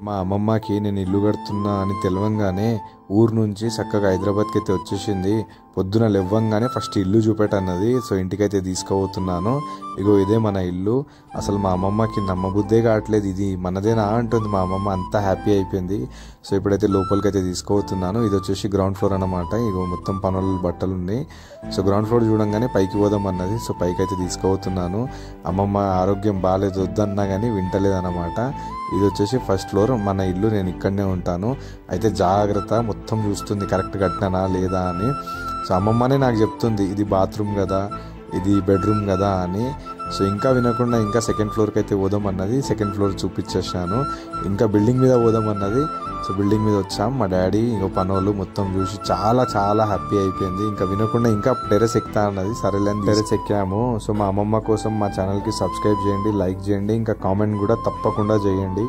మా అమ్మమ్మకి నేను ఇల్లు కడుతున్నా అని తెలవంగానే ఊరు నుంచి చక్కగా హైదరాబాద్కి అయితే వచ్చేసింది. పొద్దున లేవ్వంగానే ఫస్ట్ ఇల్లు చూపెట్టన్నది. సో ఇంటికైతే తీసుకుపోతున్నాను. ఇగో ఇదే మన ఇల్లు. అసలు మా అమ్మమ్మకి నమ్మబుద్దే కావట్లేదు, ఇది మనదేనా అంటుంది మా అమ్మమ్మ. అంతా హ్యాపీ అయిపోయింది. సో ఇప్పుడైతే లోపలికైతే తీసుకుపోతున్నాను. ఇది వచ్చేసి గ్రౌండ్ ఫ్లోర్ అన్నమాట. ఇగో మొత్తం పనులు బట్టలు ఉన్నాయి. సో గ్రౌండ్ ఫ్లోర్ చూడంగానే పైకి పోదాం అన్నది. సో పైకి అయితే తీసుకుపోతున్నాను. అమ్మమ్మ ఆరోగ్యం బాగాలేదు, వద్దన్నా కానీ వింటలేదన్నమాట. ఇది వచ్చేసి ఫస్ట్ ఫ్లోర్ మన ఇల్లు. నేను ఇక్కడనే ఉంటాను. అయితే జాగ్రత్త, మొత్తం చూస్తుంది కరెక్ట్ కట్టినానా లేదా అని. సో అమ్మమ్మనే నాకు చెప్తుంది ఇది బాత్రూమ్ కదా, ఇది బెడ్రూమ్ కదా అని. సో ఇంకా వినకుండా ఇంకా సెకండ్ ఫ్లోర్కి అయితే పోదామన్నది. Second floor చూపించేసాను. ఇంకా బిల్డింగ్ మీద పోదామన్నది. సో బిల్డింగ్ మీద వచ్చాం. మా డాడీ ఇంకో పనులు మొత్తం చూసి చాలా చాలా హ్యాపీ అయిపోయింది. ఇంకా వినకుండా ఇంకా టెర్రస్ ఎక్కుతా అన్నది. సరేలేని టెర్రస్ ఎక్కాము. సో మా అమ్మమ్మ కోసం మా ఛానల్కి సబ్స్క్రైబ్ చేయండి, లైక్ చేయండి, ఇంకా కామెంట్ కూడా తప్పకుండా చేయండి.